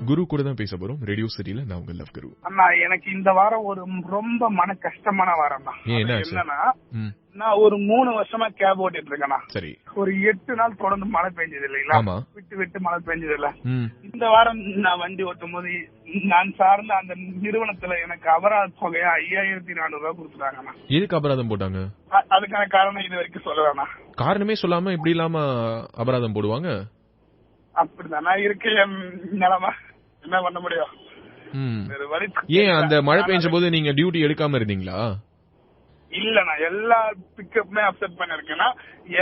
குரு கூட தான் பேச போறோம். ரேடியோ சிட்டில நான் உங்க லவ் குரு. அண்ணா எனக்கு இந்த வாரம் ஒரு ரொம்ப மன கஷ்டமான வாரம் தான். என்னன்னா நான் ஒரு 3 வருஷமா கேப் ஓட்டிட்டு இருக்கேன்னா. சரி. ஒரு 8 நாள் தொடர்ந்து மழை பெஞ்சது இல்லைங்களா, விட்டு விட்டு மழை பெஞ்சது இல்ல. இந்த வாரம் நான் வண்டி ஓட்டும் போது நான் சார்ந்த அந்த நிறுவனத்துல எனக்கு அபராத தொகையா 5400 ரூபாய் கொடுத்துட்டாங்கண்ணா. எதுக்கு அபராதம் போட்டாங்க? அதுக்கான காரணம் இது வரைக்கும் சொல்லலாம்ண்ணா. காரணமே சொல்லாம இப்படி இல்லாம அபராதம் போடுவாங்க? அப்படிதான் இருக்கேன் நிலைமை, என்ன பண்ண முடியும். ஏன் அந்த மழை பெஞ்ச போது நீங்க டியூட்டி எடுக்காம இருந்தீங்களா? இல்லண்ணா, எல்லா பிக்கப்புமே அப்செட் பண்ணிருக்கேன்னா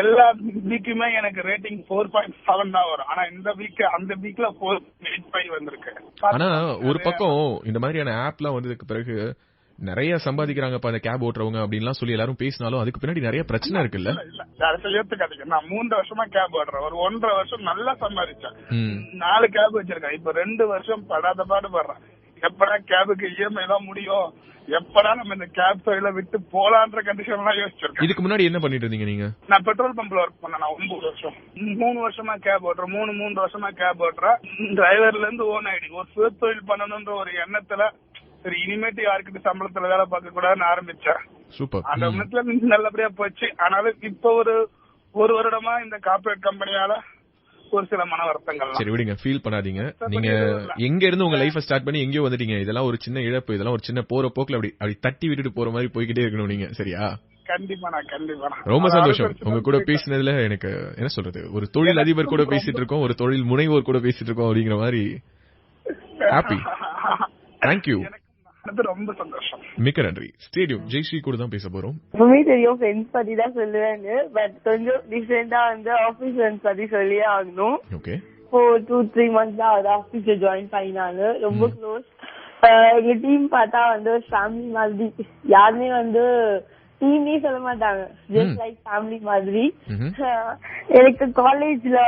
எல்லா வீக்குமே எனக்கு ரேட்டிங் 4.7 தான் வரும். ஆனா இந்த வீக் அந்த வீக்ல 4.85 வந்திருக்கு. ஆனா ஒரு பக்கம் இந்த மாதிரியான ஆப்லாம் வந்ததுக்கு பிறகு நிறைய சம்பாதிக்கிறாங்கப்பா அந்த கேப் ஓட்டுறவங்க அப்படின்லாம் சொல்லி எல்லாரும் பேசினாலும் அதுக்கு பின்னாடி நிறைய பிரச்சனை இருக்குல்ல. ஏத்துக்காதீங்க, நான் 3 வருஷமா கேப் ஓட்டுறேன். ஒரு 1.5 வருஷம் நல்லா சம்பாதிச்சேன். 4 கேப் வச்சிருக்கேன். இப்ப 2 வருஷம் படாத பாடுபடுறேன். எப்படா கேபுக்கு இஎம்ஐ தான் முடியும், எப்படா நம்ம இந்த கேப் தொழில விட்டு போலான்ற கண்டிஷன் எல்லாம் யோசிச்சிருக்கேன். இதுக்கு முன்னாடி என்ன பண்ணிட்டு இருந்தீங்க நீங்க? நான் பெட்ரோல் பம்ப்ல ஒர்க் பண்ணேன் 9 வருஷம். 3 வருஷமா கேப் ஓட்டுறேன். 3 வருஷமா கேப் ஓட்டுறேன். டிரைவர்ல இருந்து ஓன் ஐடி ஒரு சுய தொழில் பண்ணணும்ன்ற ஒரு எண்ணத்துல சரி இனிமேட்டு யாருக்கிட்ட சம்பளத்துல வேலை பார்க்க கூடாதுன்னு ஆரம்பிச்சேன். சூப்பர். அந்த எண்ணத்துல நல்லபடியா போச்சு. ஆனாலும் இப்ப ஒரு வருடமா இந்த கார்பரேட் கம்பெனியால ஒரு சில மன வருத்தங்கள். சரி விடுங்க, ஃபீல் பண்ணாதீங்க. நீங்க எங்க இருந்து உங்க லைஃபை ஸ்டார்ட் பண்ணி எங்கேயோ வந்துட்டீங்க. இதெல்லாம் ஒரு சின்ன இழப்பு, இதெல்லாம் ஒரு சின்ன போற போக்குல அப்படி தட்டி விட்டுட்டு போற மாதிரி போய்கிட்டே இருக்கணும் நீங்க. சரியா? கண்டிப்பா. ரொம்ப சந்தோஷம் உங்க கூட பேசினதுல. எனக்கு என்ன சொல்றது, ஒரு தொழில் அதிபர் கூட பேசிட்டு இருக்கோம், ஒரு தொழில் முனைவோர் கூட பேசிட்டு இருக்கோம் அப்படிங்கிற மாதிரி. ஹாப்பி. தேங்க்யூ. ரொம்ப சந்தோஷம். மிக்க நன்றி. ஸ்டேடியம் ஜெய்ஸ்ரீ கூட தான் பேச போறோம். தெரியும் ஃப்ரெண்ட்ஸ் பத்தி தான் சொல்லுவேன், பட் கொஞ்சம் டிஃபரெண்டா ஆபீஸ் ஃப்ரெண்ட்ஸ் பத்தி சொல்லியே ஆகணும். ஓகே. 2-3 months தான் ஆபீஸ்ல ஜாயின் பண்ணினாங்க. ரொம்ப க்ளோஸ். எங்க டீம் பார்த்தா ஃபேமிலி மாதிரி. யாருமே டீம்னே சொல்ல மாட்டாங்க, ஜஸ்ட் லைக் ஃபேமிலி மாதிரி. எனக்கு காலேஜ்ல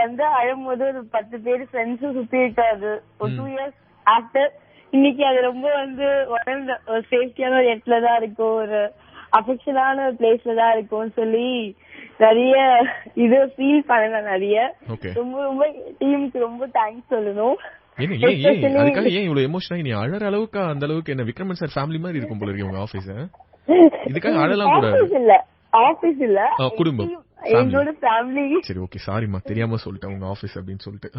அழும்போது ஒரு 10 பேர் ஃப்ரெண்ட்ஸும் சுத்தி இருக்காது. ஒரு 2 years ஆஃப்டர் இன்னைக்கு அது ரொம்ப ஒரு சேஃப்டியான ஒரு இடத்துலதான் இருக்கும், ஒரு அஃபெக்ஷனான பிளேஸ்ல தான் இருக்கும்னு சொல்லி நிறைய இது ஃபீல் பண்ணல. நிறைய ரொம்ப ரொம்ப டீமுக்கு ரொம்ப தேங்க்ஸ் சொல்லணும். அழற அளவுக்கு அந்த அளவுக்கு என்ன விக்ரமன் சார் ஃபேமிலி மாதிரி இருக்கும் போல இருக்கு உங்க ஆபீஸ். இதுக்காக அழலாம் கூட ஆபீஸ் இல்ல, குடும்பம், என்னோட ஃபேமிலி. சரி ஓகே, சாரிமா தெரியாம சொல்லிட்டேன் உங்க ஆபீஸ் அப்படின்னு சொல்லிட்டு.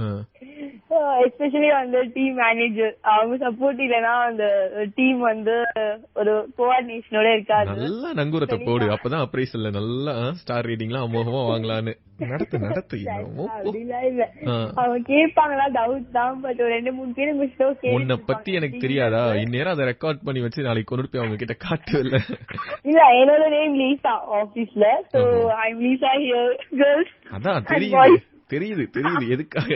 எஸ்பெஷலி டீம் மேனேஜர் அவங்க சப்போர்ட் இல்லனா அந்த டீம் ஒரு கோஆர்டினேஷனோட இருக்காது. நல்லா நங்கூரத்தை போடு, அப்பதான் அப்ரைசல்ல நல்லா ஸ்டார் ரேட்டிங்லாம் அமோகமா வாங்கலான்னு. நடத்து அவங்க கேட்பாங்களா டவுட் தான், பட் ஒரு 2-3 பேர் மிஸ்டேக். உன்னை பத்தி எனக்கு தெரியாதா, இந்நேரம் அதை ரெக்கார்ட் பண்ணி வச்சு நாளைக்கு கொண்டு போய் அவங்க கிட்ட காட்டுவல்ல. இல்ல, என்னோட நேம் லீசா ஆபீஸ்ல, so I am Lisa here girls. அதான் தெரியுது எதுக்காக.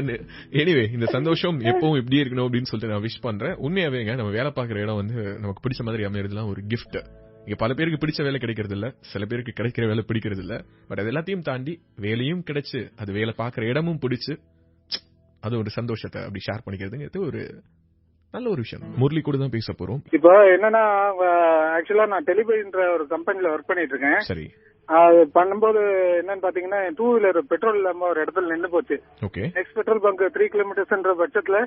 எனிவே இந்த சந்தோஷம் எப்பவும் இப்படியே இருக்கணும் அப்படின்னு சொல்லிட்டு நான் விஷ் பண்றேன். உண்மையாவேங்க நம்ம வேலை பார்க்குற இடம் நமக்கு பிடிச்ச மாதிரி அமையறதுலாம் ஒரு கிஃப்ட். இங்க பல பேருக்கு பிடிச்ச வேலை கிடைக்கிறது இல்ல, சில பேருக்கு கிடைக்கிற வேலை பிடிக்கிறது இல்ல. பட் அது எல்லாத்தையும் தாண்டி வேலையும் கிடைச்சு அது வேலை பார்க்குற இடமும் பிடிச்சு அது ஒரு சந்தோஷத்தை அப்படி ஷேர் பண்ணிக்கிறதுங்கிறது ஒரு நல்ல ஒரு விஷயம். முரளி கூட தான் பேச போறோம். இப்போ என்னன்னா, ஆக்சுவலா நான் டெலிபைன்ற ஒரு கம்பெனில ஒர்க் பண்ணிட்டு இருக்கேன். சரி. அது பண்ணும்போது என்னன்னு பாத்தீங்கன்னா, 2 வீலர் பெட்ரோல் இல்லாம ஒரு இடத்துல நின்று போச்சு. ஓகே. நெக்ஸ்ட் பெட்ரோல் பங்க் 3 கிலோமீட்டர்ஸ்ன்ற பட்சத்துல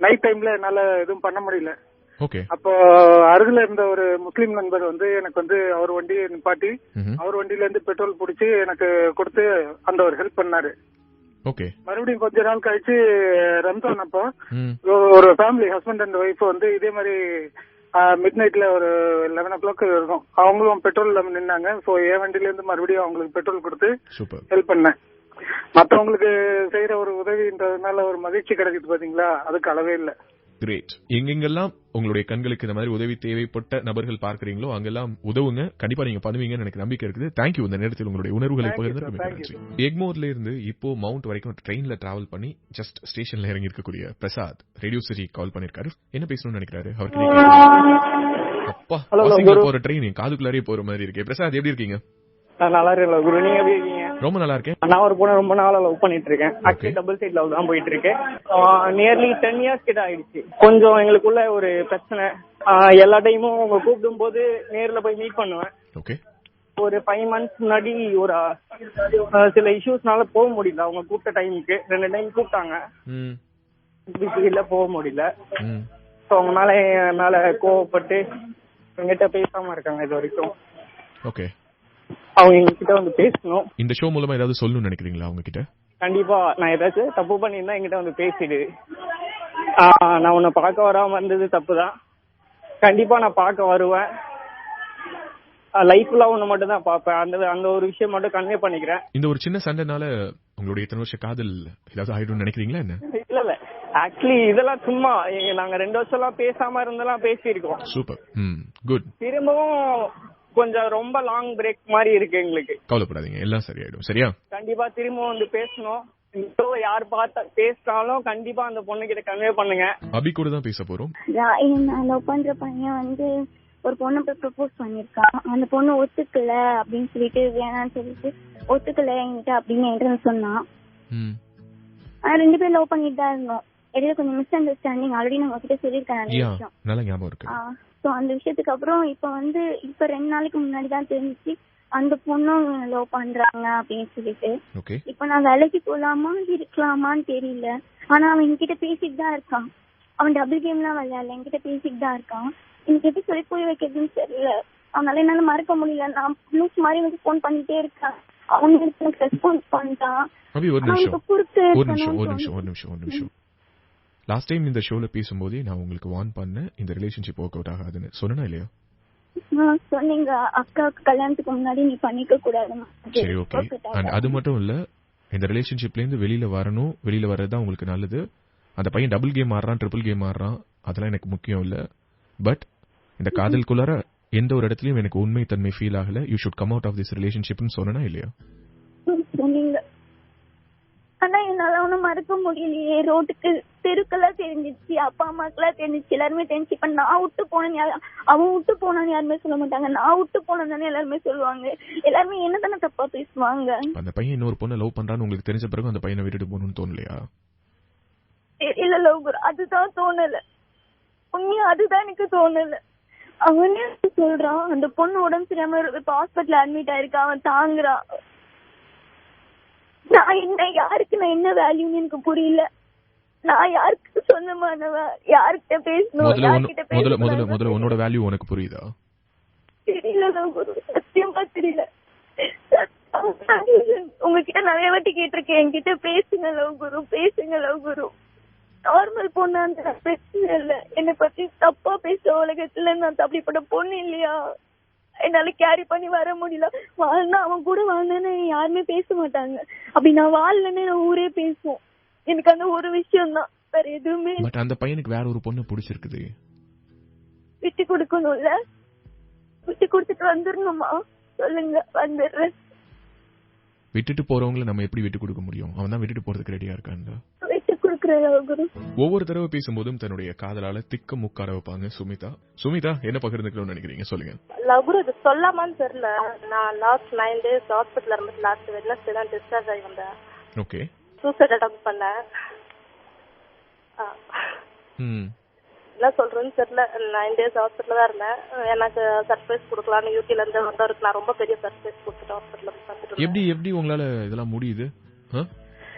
நைட் டைம்ல என்னால எதுவும் பண்ண முடியல. ஓகே. அப்போ அருகில இருந்த ஒரு முஸ்லீம் நண்பர் எனக்கு அவர் வண்டியை நிப்பாட்டி அவர் வண்டியில இருந்து பெட்ரோல் புடிச்சு எனக்கு கொடுத்து அந்த ஒரு ஹெல்ப் பண்ணாரு. ஓகே. மறுபடியும் கொஞ்ச நாள் கழிச்சு ரம்ஜான் அப்போ ஒரு ஃபேமிலி ஹஸ்பண்ட் அண்ட் ஒய்ஃப் இதே மாதிரி மிட் நைட்ல ஒரு 11 o'clock இருக்கும். அவங்களும் பெட்ரோல் இல்லாம நின்னாங்க. சோ என் வண்டியில இருந்து மறுபடியும் அவங்களுக்கு பெட்ரோல் கொடுத்து ஹெல்ப் பண்ணேன். மத்தவங்களுக்கு செய்யற ஒரு உதவின்றதுனால ஒரு மகிழ்ச்சி கிடைக்குது பாத்தீங்களா, அதுக்கு அளவே இல்ல. கிரேட். எங்கெங்கெல்லாம் உங்களுடைய கண்களுக்கு இந்த மாதிரி உதவி தேவைப்பட்ட நபர்கள் பார்க்கறீங்களோ அங்கெல்லாம் உதவுங்க. கண்டிப்பா நீங்க பண்ணுவீங்கன்னு எனக்கு நம்பிக்கை இருக்குது. தேங்க்யூ. இந்த நேரத்தில் உங்களுடைய உணர்வுகளை பகிர்ந்ததுக்கு நன்றி. எக்மோர்ல இருந்து இப்போ மவுண்ட் வரைக்கும் ட்ரெயின்ல டிராவல் பண்ணி ஜஸ்ட் ஸ்டேஷன்ல இறங்கி இருக்கக்கூடிய பிரசாத் ரேடியோ சிட்டி கால் பண்ணிருக்காரு. என்ன பேசணும்னு நினைக்கிறாரு அவருக்கு? அப்பா போற ட்ரெயின் காதுக்குள்ளாரே போற மாதிரி இருக்கு. பிரசாத் எப்படி இருக்கீங்க? நல்லா இருக்கேன் குரு, நீங்க எப்படி இருக்கீங்க? ரொம்ப நல்லா இருக்கேன். நான் ஒரு பொண்ணு ரொம்ப நாளா லவ் பண்ணிட்டு இருக்கேன். ஆக்சுவலி டபுள் சைட் லவ் தான் போயிட்டு இருக்கு. நியர்லி 10 years கிட்ட ஆயிடுச்சு. கொஞ்சம் எங்களுக்குள்ள ஒரு பிரச்சனை. எல்லா டைமும் அவங்க கூப்பிடும் போது நேர்ல போய் மீட் பண்ணுவேன். ஓகே. ஒரு 5 months முன்னாடி ஒரு சில இஷ்யூஸ்னால போக முடியல. அவங்க கூப்பிட்ட டைமுக்கு 2 டைம் கூப்பிட்டாங்க. பிஸியில போக முடியல. ஸோ அவங்க மேல கோவப்பட்டு என்கிட்ட பேசாம இருக்காங்க இது வரைக்கும். ஓகே, அவங்க எங்ககிட்ட வந்து பேசணும். இந்த ஷோ மூலமா ஏதாவது சொல்லணும்னு நினைக்கிறீங்களா அவங்க கிட்ட? கண்டிப்பா, நான் ஏதாச்சும் தப்பு பண்ணியிருந்தா என்கிட்ட வந்து பேசிடு. நான் உன்னை பார்க்க வராம இருந்தது தப்புதான். கண்டிப்பா நான் பார்க்க வருவேன். லைஃப்ல ஒண்ணு மட்டும் தான் பாப்பேன். அந்த ஒரு விஷயம் மட்டும் கன்வே பண்ணிக்கிறேன். இந்த ஒரு சின்ன சண்டைனால உங்களுடைய இத்தனை வருஷ காதல் ஏதாவது ஆயிடும் நினைக்கிறீங்களா என்ன? இல்ல ஆக்சுவலி இதெல்லாம் சும்மா நாங்க 2 வருஷம் எல்லாம் பேசாம இருந்தெல்லாம் பேசியிருக்கோம். Super, good. திரும்பவும் கொஞ்சம் ரொம்ப லாங் பிரேக் மாதிரி இருக்கு எங்களுக்கு. கவலைப்படாதீங்க, எல்லாம் சரியாயிடும். சரியா? கண்டிப்பா திரும்பவும் வந்து பேசணும். யார் பார்த்தா பேசினாலும் கண்டிப்பா அந்த பொண்ணு கிட்ட கன்வே பண்ணுங்க. அபி கூட தான் பேச போறோம். நான் லவ் பண்ற பையன் வந்து ஒரு பொண்ணு போய் ப்ரப்போஸ் பண்ணிருக்கான். அந்த பொண்ணு ஒத்துக்கல அப்படின்னு சொல்லிட்டு வேணான்னு சொல்லிட்டு ஒத்துக்கல என்கிட்ட அப்படின்னு என்கிட்ட சொன்னான். 2 பேரும் லவ் பண்ணிட்டு தான் இருந்தோம். இடையில கொஞ்சம் மிஸ் அண்டர்ஸ்டாண்டிங் ஆல்ரெடி நான் உங்ககிட்ட சொல்லியிருக்கேன் அந்த விஷயம். நல்ல ஞாபகம் இருக்கு. சோ அந்த விஷயத்துக்கு அப்புறம் இப்ப 2 நாளைக்கு முன்னாடி தான் தெரிஞ்சிச்சு அந்த பொண்ணும் லவ் பண்றாங்க அப்படின்னு சொல்லிட்டு. இப்ப நான் வேலைக்கு போலாமா இருக்கலாமான்னு தெரியல. ஆனா அவன் என்கிட்ட பேசிட்டு தான் இருக்கான். அவன் டபுள் கேம் எல்லாம் விளையாடல, என்கிட்ட பேசிட்டு தான் இருக்கான். எனக்கு எப்படி சொல்லி போய் வைக்கிறதுன்னு தெரியல. அவனால என்னால மறக்க முடியல. நான் லூஸ் மாதிரி எனக்கு போன் பண்ணிட்டே இருக்கேன். அவன் எனக்கு ரெஸ்பான்ஸ் பண்ணிட்டான். ஒரு நிமிஷம். லாஸ்ட் டைம் இந்த ஷோல பேசும்போதே நான் உங்களுக்கு வார்ன் பண்ணேன், இந்த ரிலேஷன்ஷிப் ஒர்க் அவுட் ஆகாதுன்னு. சொன்னா இல்லையா? சொன்னீங்க அக்காவுக்கு கல்யாணத்துக்கு முன்னாடி நீ பண்ணிக்க கூடாது. சரி, ஓகே. அண்ட் அது மட்டும் இல்ல, இந்த ரிலேஷன்ஷிப்ல இருந்து வெளியில வரணும். வெளியில வர்றதுதான் உங்களுக்கு நல்லது. அந்த பையன் டபுள் கேம் ஆடுறான், ட்ரிபிள் கேம் ஆடுறான், அதெல்லாம் எனக்கு முக்கியம் இல்ல. பட் இந்த காதலுக்குள்ளார எந்த ஒரு இடத்துலயும் எனக்கு உண்மை தன்மை ஃபீல் ஆகல. You should come out of this ரிலேஷன்ஷிப்னு சொன்னா இல்லையா? சொன்னீங்க. ஆனா என்னால ஒன்னும் மறக்க முடியலையே. ரோட்டுக்கு தெருக்கெல்லாம் தெரிஞ்சிச்சு, அப்பா அம்மாக்கெல்லாம் தெரிஞ்சிச்சு, எல்லாருமே தெரிஞ்சு. இப்ப நான் விட்டு போனேன்னு அவன் விட்டு போனான்னு யாருமே சொல்ல மாட்டாங்க. நான் விட்டு போனேன்னு எல்லாருமே சொல்லுவாங்க. எல்லாருமே என்ன தானே தப்பா பேசுவாங்க. அந்த பையன் இன்னொரு பொண்ணை லவ் பண்றான்னு உங்களுக்கு தெரிஞ்ச பிறகு அந்த பையனை விட்டுட்டு போகணும்னு தோணலையா? இல்ல லவ் அதுதான் தோணல. உண்மையா அதுதான் எனக்கு தோணல. அவனே சொல்றான் அந்த பொண்ணு உடம்பு சரியாம இப்ப ஹாஸ்பிட்டல் அட்மிட் ஆயிருக்கா, அவன் தாங்குறான். நான் யாருக்கு நான் என்ன வேல்யூன்னு எனக்கு புரியல. நான் யாருக்கு சொந்தமானவ, யார்கிட்ட பேசணும், முதல்ல உன்னோட வேல்யூ உனக்கு புரியுதா? தெரியல குரு, சத்தியமா தெரியல. உங்ககிட்ட நிறைய வாட்டி கேட்டிருக்கேன், என்கிட்ட பேசுங்க லவ் குரு, பேசுங்க லவ் குரு. நார்மல் பொண்ணு அந்த பிரச்சனை இல்ல. என்னை பத்தி தப்பா பேச உலகத்துல நான் அப்படிப்பட்ட பொண்ணு இல்லையா? என்னால கேரி பண்ணி வர முடியல. வாழ்னா அவன் கூட வாழ்ந்தேன்னு யாருமே பேச மாட்டாங்க. அப்படி நான் வாழலன்னு ஊரே பேசுவோம். எனக்கு அந்த ஒரு விஷயம் தான், வேற எதுவுமே. பட் அந்த பையனுக்கு வேற ஒரு பொண்ணு பிடிச்சிருக்குது. விட்டு கொடுக்கணும்ல, விட்டு கொடுத்துட்டு வந்துடணுமா? சொல்லுங்க, வந்துடுறேன். விட்டுட்டு போறவங்களை நம்ம எப்படி விட்டு கொடுக்க முடியும்? அவன் தான் விட்டுட்டு போறதுக்கு ரெடியா இருக்காங்க. ஒவ்வொரு தடவை பேசும்போதும் தன்னுடைய காதலால திக்க முக்கார வைப்பாங்க சுமிதா. என்ன பகிர்ந்துக்கணும்னு நினைக்கிறீங்க, சொல்லுங்க. லவ்குரு இது சொல்லாமான்னு தெரியல. நான் லாஸ்ட் 9 days ஹாஸ்பிட்டல் இருந்து லாஸ்ட் வெட்னஸ்டே தான் டிஸ்சார்ஜ் ஆகி வந்தேன். ஓகே. சூசைட் அட்டெம்ப்ட் பண்ணேன். என்ன சொல்றேன்னு தெரியல. 9 days ஹாஸ்பிட்டல்ல தான் இருந்தேன். எனக்கு சர்ப்ரைஸ் கொடுக்கலாம்னு யூடில இருந்து வந்தவருக்கு நான் ரொம்ப பெரிய சர்ப்ரைஸ் கொடுத்துட்டு ஹாஸ்பிட்டல்ல பார்த்துட்டு. எப்படி உங்களால இதெல்லாம் முடியுது?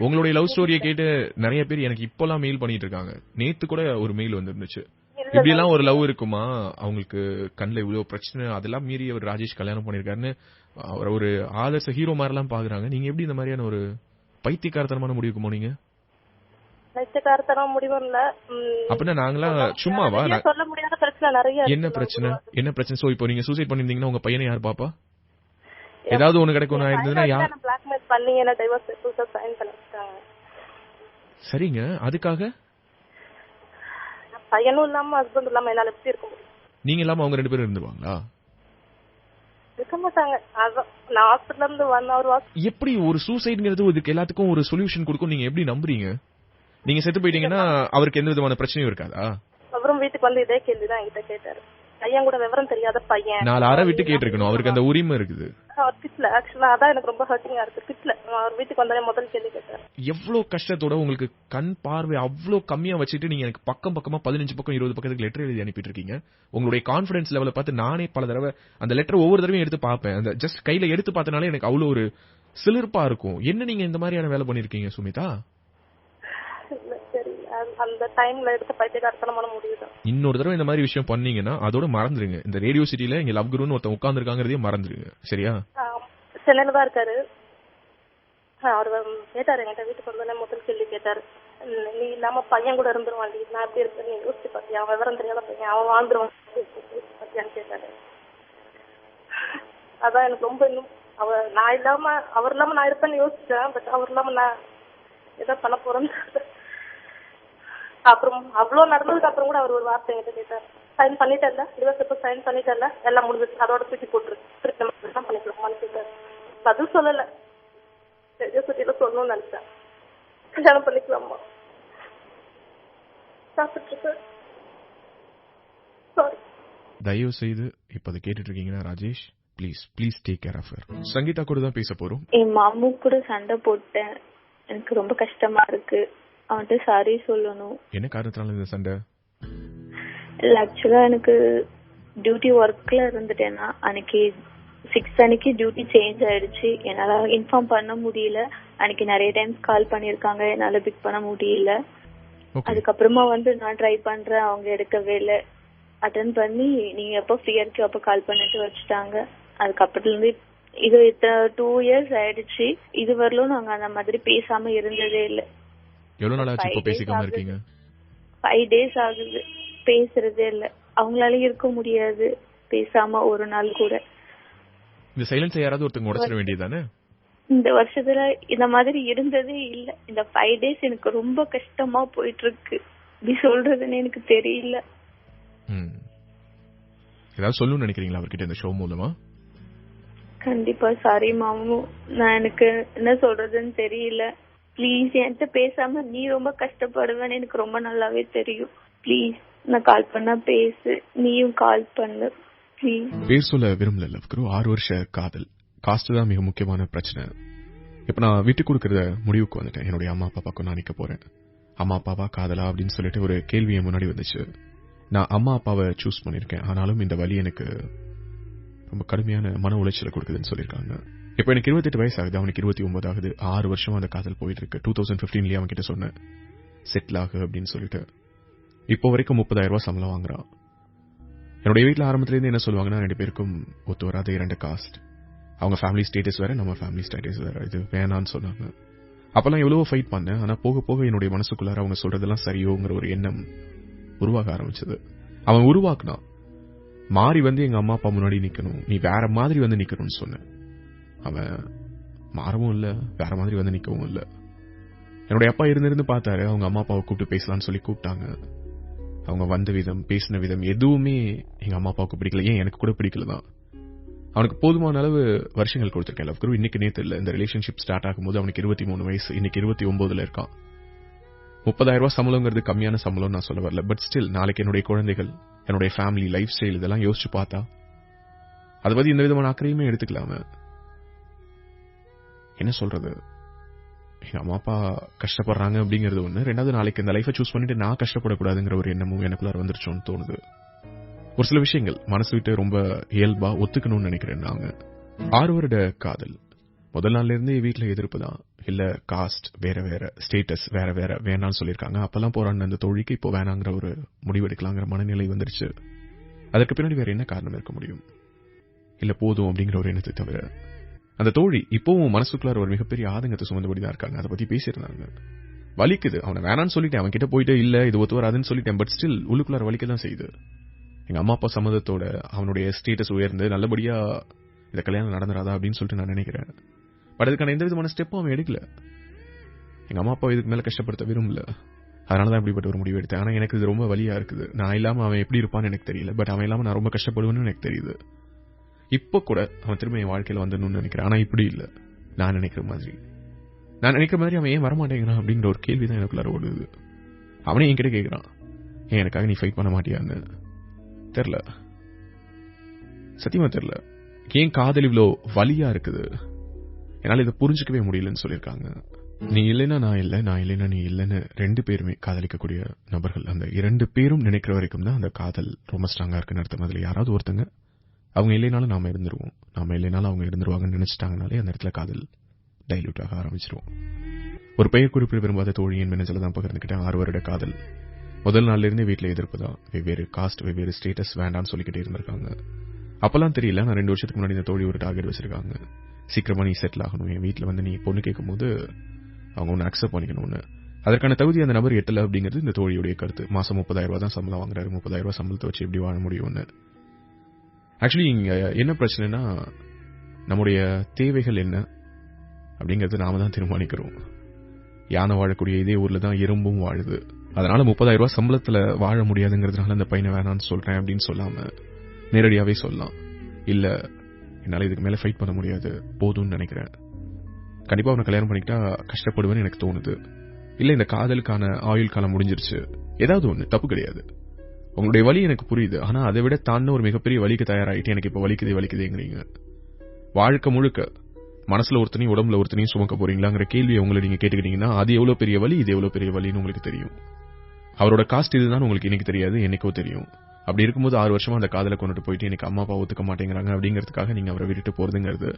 உங்களுடைய லவ் ஸ்டோரியை கேட்டு நிறைய பேர் எனக்கு இப்பெல்லாம் மெயில் பண்ணிட்டு இருக்காங்க. நேத்து கூட ஒரு மெயில் வந்துருந்துச்சு. இப்படி எல்லாம் ஒரு லவ் இருக்குமா, அவங்களுக்கு கண்ணுல இவ்வளவு பிரச்சனை, அதெல்லாம் மீறி அவர் ராஜேஷ் கல்யாணம் பண்ணிருக்காருன்னு அவர் ஒரு ஆதர்ச ஹீரோ மாதிரி எல்லாம் பாக்குறாங்க. நீங்க எப்படி இந்த மாதிரியான ஒரு பைத்தியக்காரத்தனமான முடிவுக்கு போனீங்க? பைத்தியக்காரத்தனம் முடிவும் இல்ல. அப்படின்னா நாங்களாம் சும்மாவா? சொல்ல முடியாத பிரச்சனை நிறைய. என்ன பிரச்சனை? சோ இப்போ நீங்க சூசைட் பண்ணிருந்தீங்கன்னா உங்க பையனை யார் பாப்பா? ஏதாவது ஒண்ணு கிடைக்கும் ஆயிருந்ததுன்னா யார் பிளாக்மெயில் பண்ணி என்ன டைவர்ஸ் பேப்பர்ஸ் சைன் பண்ணி வச்சிட்டாங்க. சரிங்க, அதுக்காக பையனும் இல்லாம ஹஸ்பண்ட் இல்லாம என்னால எப்படி இருக்க முடியும்? நீங்க இல்லாம அவங்க 2 பேரும் இருந்துவாங்களா? இருக்க மாட்டாங்க. நான் ஹாஸ்பிட்டல்ல இருந்து 1 hour எப்படி ஒரு சூசைட்ங்கிறது இதுக்கு எல்லாத்துக்கும் ஒரு சொல்யூஷன் கொடுக்கும் நீங்க எப்படி நம்புறீங்க? நீங்க செத்து போயிட்டீங்கன்னா அவருக்கு எந்த விதமான பிரச்சனையும் இருக்காதா? அப்புறம் வீட்டுக்கு வந்து இதே கேள்விதான் என்கிட்ட கேட்டாரு. பையன் கூட விவரம் தெரியாத பையன். 4 அறை விட்டு கேட்டிருக்கணும், அவருக்கு அந்த உரிமை இருக்குது. அவர் திட்டல. ஆக்சுவலா அதான் எனக்கு ரொம்ப ஹர்ட்டிங்கா இருக்கு. திட்டல. அவர் வீட்டுக்கு வந்தாலே முதல் கேள்வி கேட்டாரு. எவ்வளவு கஷ்டத்தோட உங்களுக்கு கண் பார்வை அவ்வளவு கம்மியா வச்சுட்டு நீங்க எனக்கு பக்கமா 15 பக்கம் 20 பக்கத்துக்கு லெட்டர் எழுதி அனுப்பிட்டு இருக்கீங்க. உங்களுடைய கான்பிடன்ஸ் லெவலை பார்த்து நானே பல தடவை அந்த லெட்டர் ஒவ்வொரு தடவையும் எடுத்து பார்ப்பேன். அந்த ஜஸ்ட் கையில எடுத்து பார்த்தனாலே எனக்கு அவ்வளவு ஒரு சிலிர்ப்பா இருக்கும். என்ன நீங்க இந்த மாதிரியான வேலை பண்ணிருக்கீங்க சுமிதா? அந்த டைம்ல எடுத்த பைத்தியக்காரத்தனமான முடிவு. இன்னொரு தடவை இந்த மாதிரி விஷயம் பண்ணீங்கன்னா அதோட மறந்துருங்க. இந்த ரேடியோ சிட்டில இங்க லவ் குருன்னு ஒருத்தன் உட்கார்ந்துருக்காங்கிறதையும் மறந்துருங்க. சரியா? சென்னையில தான் இருக்காரு. அவரு கேட்டாரு என்கிட்ட, வீட்டுக்கு வந்தோடனே முதல் கேள்வி கேட்டாரு, நீ இல்லாம பையன் கூட இருந்துருவான், நான் எப்படி இருப்பேன் நீ யோசிச்சு பாத்தியா, அவன் விவரம் தெரியாத பையன், அவன் வாழ்ந்துருவான் பாத்தியான்னு கேட்டாரு. அதான் எனக்கு ரொம்ப இன்னும் நான் இல்லாம அவர் இல்லாம நான் இருப்பேன்னு யோசிச்சேன். பட் அவர் இல்லாம நான் எதோ பண்ண போறேன்னு. அப்புறம் அவ்வளவு நடந்ததுக்கு அப்புறம் கூட அவர் ஒரு வார்த்தை என்கிட்ட கேட்டார், சைன் பண்ணிட்டல, டிவோர்ஸ் எப்ப சைன் பண்ணிட்டல, எல்லாம் முடிஞ்சிச்சு, அதோட தூக்கி போட்டுரு, திருப்பி தான் பண்ணிக்கலாமான்னு கேட்டாரு. பதில் சொல்லல. ரேடியோ சிட்டில சொல்லணும்னு நினைச்சேன். கல்யாணம் பண்ணிக்கலாமா சாப்பிட்டு இருக்க. சாரி. தயவு செய்து இப்ப அதை கேட்டுட்டு இருக்கீங்கன்னா Rajesh, please take care of her. Sangeetha கூட தான் பேச போறோம். என் மாமு கூட சண்டை போட்டேன், எனக்கு ரொம்ப கஷ்டமா இருக்கு, அவன்கிட்ட சாரி சொல்லணும். என்ன காரணத்தால இந்த சண்டை? ஆக்சுவலா எனக்கு டியூட்டி ஒர்க்ல இருந்துட்டேன்னா அன்னைக்கு 6 அன்னைக்கு டியூட்டி சேஞ்ச் ஆயிடுச்சு. என்னால இன்ஃபார்ம் பண்ண முடியல. அன்னைக்கு நிறைய டைம்ஸ் கால் பண்ணிருக்காங்க, என்னால பிக் பண்ண முடியல. அதுக்கப்புறமா நான் ட்ரை பண்றேன், அவங்க எடுக்கவே இல்லை. அட்டன் பண்ணி நீங்க எப்போ ஃப்ரீயா இருக்கோ அப்ப கால் பண்ணிட்டு வச்சுட்டாங்க. அதுக்கப்புறத்துல இருந்து இது 2 இயர்ஸ் ஆயிடுச்சு. இது வரலும் நாங்க அந்த மாதிரி பேசாம இருந்ததே இல்லை. எவ்வளவு நாள் ஆச்சு இப்போ பேசிக்காம இருக்கீங்க? 5 days ஆகுது பேசுறதே இல்ல. அவங்களால இருக்க முடியாது பேசாம ஒரு நாள் கூட. இந்த சைலன்ஸ் யாராவது ஒருத்தங்க உடைச்சிட வேண்டியதானே? இந்த வருஷத்துல இந்த மாதிரி இருந்ததே இல்ல. இந்த 5 days எனக்கு ரொம்ப கஷ்டமா போயிட்டு இருக்கு. இப்படி சொல்றதுன்னு எனக்கு தெரியல. ஏதாவது சொல்லணும்னு நினைக்கிறீங்களா அவர்கிட்ட இந்த ஷோ மூலமா? கண்டிப்பா. சாரி மாமு, நான் எனக்கு என்ன சொல்றதுன்னு தெரியல. ப்ளீஸ் என்கிட்ட பேசாம நீ ரொம்ப கஷ்டப்படுவேன்னு எனக்கு ரொம்ப நல்லாவே தெரியும். ப்ளீஸ் நான் கால் பண்ணா பேசு, நீயும் கால் பண்ணு ப்ளீஸ். பேர் சொல்ல விரும்பல லவ்குரு. 6 வருஷ காதல், காஸ்ட் தான் மிக முக்கியமான பிரச்சனை. இப்ப நான் விட்டு கொடுக்கறத முடிவுக்கு வந்துட்டேன். என்னுடைய அம்மா அப்பாவுக்கு நான் நிக்க போறேன். அம்மா அப்பாவா காதலா அப்படின்னு சொல்லிட்டு ஒரு கேள்வி முன்னாடி வந்துச்சு. நான் அம்மா அப்பாவை சூஸ் பண்ணிருக்கேன். ஆனாலும் இந்த வலி எனக்கு ரொம்ப கடுமையான மன உளைச்சலை கொடுக்குதுன்னு சொல்லியிருக்காங்க. இப்ப எனக்கு 28 வயசு ஆகுது, அவனுக்கு 29 ஆகுது. 6 வருஷமா அந்த காதல் போயிட்டு இருக்கு. 2015லயே அவன் கிட்ட சொன்னேன் செட்டில் ஆகு அப்படின்னு சொல்லிட்டு. இப்போ வரைக்கும் 30,000 ரூபாய் சம்பளம் வாங்குறான். என்னுடைய வீட்டுல ஆரம்பத்துல இருந்து என்ன சொல்லுவாங்கன்னா, 2 பேருக்கும் ஒத்து வராத 2 காஸ்ட், அவங்க ஃபேமிலி ஸ்டேட்டஸ் வேற, நம்ம ஃபேமிலி ஸ்டேட்டஸ் வேற, இது வேணான்னு சொன்னாங்க. அப்பெல்லாம் எவ்வளவோ ஃபைட் பண்ணேன். ஆனா போக போக என்னுடைய மனசுக்குள்ளார அவங்க சொல்றதெல்லாம் சரியோங்கிற ஒரு எண்ணம் உருவாக ஆரம்பிச்சது. அவன் உருவாக்குனான், மாறி எங்க அம்மா அப்பா முன்னாடி நிக்கணும், நீ வேற மாதிரி நிக்கணும்னு சொன்னேன். அவன் மாறவும் இல்ல, வேற மாதிரி நிக்கவும் இல்ல. என்னுடைய அப்பா இருந்து பார்த்தாரு, அவங்க அம்மா அப்பாவை கூப்பிட்டு பேசலாம்னு சொல்லி கூப்பிட்டாங்க. அவங்க வந்த விதம், பேசின விதம் எதுவுமே எங்க அம்மா அப்பாவுக்கு பிடிக்கல. ஏன் எனக்கு கூட பிடிக்கலதான். அவனுக்கு போதுமான அளவு வருஷங்கள் கொடுத்திருக்கேன் லவ்குரு. இன்னைக்கு நேத்து இல்ல, இந்த ரிலேஷன்ஷிப் ஸ்டார்ட் ஆகும்போது அவனுக்கு 23 வயசு, இன்னைக்கு 29ல இருக்கான். 30,000 ரூபாய் சம்பளங்கிறது கம்மியான சம்பளம் நான் சொல்ல வரல. பட் ஸ்டில் நாளைக்கு என்னுடைய குழந்தைகள், என்னுடைய ஃபேமிலி லைஃப் ஸ்டைல் இதெல்லாம் யோசிச்சு பார்த்தா அதை பத்தி எந்த விதமான அக்கறையுமே எடுத்துக்கலாம. என்ன சொல்றது, எங்க அம்மா அப்பா கஷ்டப்படுறாங்க அப்படிங்கறது ஒண்ணு. 2வது, நாளைக்கு இந்த லைஃபை சூஸ் பண்ணிட்டு நான் கஷ்டப்படக்கூடாதுங்கிற ஒரு எண்ணமும் எனக்குள்ள வந்துருச்சோன்னு தோணுது. ஒரு சில விஷயங்கள் மனசு விட்டு ரொம்ப இயல்பா ஒத்துக்கணும்னு நினைக்கிறேன். நாங்க 6 வருட காதல், முதல் நாள்ல இருந்தே வீட்டுல எதிர்ப்பு தான். இல்ல காஸ்ட் வேற வேற, ஸ்டேட்டஸ் வேற வேற வேணான்னு சொல்லியிருக்காங்க. அப்பெல்லாம் போறான்னு அந்த தோழிக்கு இப்போ வேணாங்கிற ஒரு முடிவு எடுக்கலாங்கிற மனநிலை வந்துருச்சு. அதற்கு பின்னாடி வேற என்ன காரணம் இருக்க முடியும்? இல்ல போதும் அப்படிங்கிற ஒரு எண்ணத்தை தவிர. அந்த தோழி இப்பவும் மனசுக்குள்ளார ஒரு மிகப்பெரிய ஆதங்கத்தை சுமந்தபடிதான் இருக்காங்க. அதை பத்தி பேசியிருந்தாங்க. வலிக்குது, அவனை வேணான்னு சொல்லிட்டேன், அவன் கிட்ட போயிட்டு இல்ல இது ஒத்து வராதுன்னு சொல்லிட்டேன். பட் ஸ்டில் உள்ளுக்குள்ளார வலிக்கதான் செய்யுது. எங்க அம்மா அப்பா சம்மதத்தோட அவனுடைய ஸ்டேட்டஸ் உயர்ந்து நல்லபடியா இந்த கல்யாணம் நடந்துராதா அப்படின்னு சொல்லிட்டு நான் நினைக்கிறேன். பட் அதுக்கான எந்த விதமான ஸ்டெப்பும் அவன் எடுக்கல. எங்க அம்மா அப்பா இதுக்கு மேல கஷ்டப்படுத்த விரும்பல. அதனாலதான் இப்படிப்பட்ட ஒரு முடிவு எடுத்தேன். ஆனா எனக்கு இது ரொம்ப வலியா இருக்குது. நான் இல்லாம அவன் எப்படி இருப்பான்னு எனக்கு தெரியல. பட் அவன் இல்லாம நான் ரொம்ப கஷ்டப்படுவேன்னு எனக்கு தெரியுது. இப்ப கூட அவன் திரும்ப என் வாழ்க்கையில வந்துடணும்னு நினைக்கிறேன். ஆனா இப்படி இல்ல, நான் நினைக்கிற மாதிரி அவன் ஏன் வரமாட்டேங்கிறான் அப்படிங்கிற ஒரு கேள்விதான் எனக்குள்ளார ஓடுது. அவனே என்கிட்ட கேட்கிறான், ஏன் எனக்காக நீ ஃபைட் பண்ண மாட்டியான்னு. தெரியல, சத்தியமா தெரியல. ஏன் காதல் இவ்வளோ வலியா இருக்குது, என்னால இதை புரிஞ்சுக்கவே முடியலன்னு சொல்லியிருக்காங்க. நீ இல்லைன்னா நான் இல்லை, நான் இல்லைன்னா நீ இல்லைன்னு 2 பேருமே காதலிக்கக்கூடிய நபர்கள். அந்த 2 பேரும் நினைக்கிற வரைக்கும் தான் அந்த காதல் ரொம்ப ஸ்ட்ராங்கா இருக்குன்னு அர்த்தம். அதுல யாராவது ஒருத்தங்க அவங்க இல்லைனாலும் நாம இருந்துருவோம், நாம இல்லைனாலும் அவங்க இருந்துருவாங்கன்னு நினைச்சிட்டாங்கனாலே அந்த இடத்துல காதல் டைல்யூட் ஆக ஆரம்பிச்சிரும். ஒரு பெயர் குறிப்பிட விரும்பாத தோழியின் மின்னஞ்சல தான் பகிர்ந்துக்கிட்டேன். 6 வருட காதல். முதல் நாள்ல இருந்தே வீட்டுல எதிர்ப்பு தான். வெவ்வேறு காஸ்ட், வெவ்வேறு ஸ்டேட்டஸ் வேண்டாம்னு சொல்லிக்கிட்டே இருந்திருக்காங்க. அப்பெல்லாம் தெரியல. நான் 2 வருஷத்துக்கு முன்னாடி இந்த தோழி ஒரு டார்கெட் வச்சிருக்காங்க. சீக்கிரமா நீ செட்டில் ஆகணும், என் வீட்டுல வந்து நீ பொண்ணு கேட்கும் போது அவங்க ஒன்னு அக்செப்ட் பண்ணிக்கணும்னு. அதற்கான தகுதி அந்த நபர் எட்டல அப்படிங்கிறது இந்த தோழியுடைய கருத்து. மாசம் 30,000 தான் சம்பளம் வாங்குறாரு. 30,000 சம்பளத்தை வச்சு எப்படி வாழ முடியும்னு. ஆக்சுவலி இங்க என்ன பிரச்சனைனா, நம்முடைய தேவைகள் என்ன அப்படிங்கறது நாம தான் தீர்மானிக்கிறோம். யானை வாழக்கூடிய இதே ஊர்ல தான் எறும்பும் வாழுது. அதனால 30,000 சம்பளத்துல வாழ முடியாதுங்கிறதுனால அந்த பையனை வேணான்னு சொல்றேன் அப்படின்னு சொல்லாம நேரடியாவே சொல்லலாம். இல்ல, என்னால இதுக்கு மேல ஃபைட் பண்ண முடியாது, போதும்னு நினைக்கிறேன், கண்டிப்பா அவனை கல்யாணம் பண்ணிக்கிட்டா கஷ்டப்படுவேன்னு எனக்கு தோணுது, இல்ல இந்த காதலுக்கான ஆயுள் காலம் முடிஞ்சிருச்சு, ஏதாவது ஒண்ணு, தப்பு கிடையாது. உங்களுடைய வலி எனக்கு புரியுது. ஆனா அதை விட தாண்ட ஒரு மிகப்பெரிய வலிக்கு தயாராகிட்டு எனக்கு இப்ப வலிக்குதேங்கிறீங்க. வாழ்க்கை முழுக்க மனசுல ஒருத்தனையும் உடம்புல ஒருத்தனையும் சுமக்க போறீங்களாங்கிற கேள்வியை உங்களை நீங்க கேட்டுக்கிட்டீங்கன்னா அது எவ்வளவு பெரிய வலி, இது எவ்வளவு பெரிய வலின்னு உங்களுக்கு தெரியும். அவரோட காஸ்ட் இதுதான் உங்களுக்கு இன்னைக்கு தெரியாது, என்னைக்கோ தெரியும். அப்படி இருக்கும்போது 6 வருஷமா அந்த காதலை கொண்டுட்டு போயிட்டு எனக்கு அம்மா அப்பா ஒத்துக்க மாட்டேங்கிறாங்க அப்படிங்கிறதுக்காக நீங்க அவரை விட்டுட்டு போறதுங்கிறது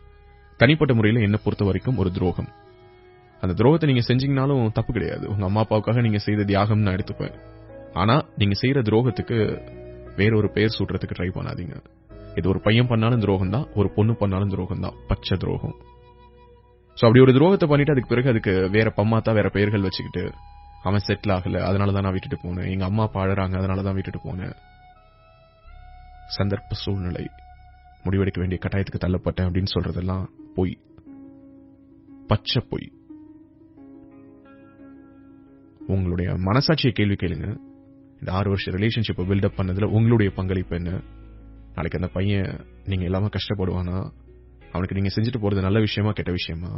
தனிப்பட்ட முறையில என்ன பொறுத்த வரைக்கும் ஒரு துரோகம். அந்த துரோகத்தை நீங்க செஞ்சீங்கனாலும் தப்பு கிடையாது. உங்க அம்மா அப்பாவுக்காக நீங்க செய்த தியாகம் நான் எடுத்துப்பேன். ஆனா நீங்க செய்யற துரோகத்துக்கு வேற ஒரு பெயர் சூட்டுறதுக்கு ட்ரை பண்ணாதீங்க. இது ஒரு பையன் பண்ணாலும் துரோகம் தான், ஒரு பொண்ணு பண்ணாலும் துரோகம் தான், பச்சை துரோகம். சோ அப்படி ஒரு துரோகத்தை பண்ணிட்டு அதுக்கு பிறகு அதுக்கு வேற பம்மாத்தா வேற பெயர்கள் வச்சுக்கிட்டு அவன் செட்டில் ஆகல அதனாலதான் நான் விட்டுட்டு போனேன், எங்க அம்மா அப்பா அழறாங்க அதனாலதான் விட்டுட்டு போனேன், சந்தர்ப்ப சூழ்நிலை, முடிவெடுக்க வேண்டிய கட்டாயத்துக்கு தள்ளப்பட்டேன் அப்படின்னு சொல்றதெல்லாம் பொய், பச்சை பொய். உங்களுடைய மனசாட்சியை கேள்வி கேளுங்க. இந்த 6 வருஷ ரிலேஷன்ஷிப்பை பில்டப் பண்ணதுல உங்களுடைய பங்களிப்பு என்ன? நாளைக்கு அந்த பையன் நீங்க எல்லாமே கஷ்டப்படுவானா? அவனுக்கு நீங்க செஞ்சுட்டு போறது நல்ல விஷயமா கெட்ட விஷயமா?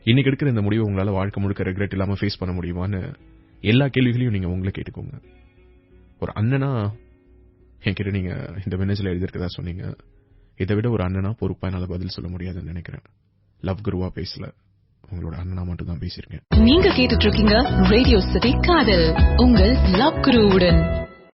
இன்னைக்கு எடுக்கிற இந்த முடிவு உங்களால வாழ்க்கை முழுக்க ரெக்ரெட் இல்லாம ஃபேஸ் பண்ண முடியுமான்னு எல்லா கேள்விகளையும் நீங்க உங்களை கேட்டுக்கோங்க. ஒரு அண்ணனா என்கிட்ட நீங்க இந்த மெனேஜ்ல எழுதிருக்கதா சொன்னீங்க. இதை விட ஒரு அண்ணனா பொறுப்பா என்னால பதில் சொல்ல முடியாதுன்னு நினைக்கிறேன். லவ் குருவா பேசல, உங்களோட அண்ணனா மட்டும் தான் பேசியிருக்கேன். நீங்க கேட்டுட்டு இருக்கீங்க ரேடியோ சிட்டி காதல், உங்கள் லவ் குருவுடன்.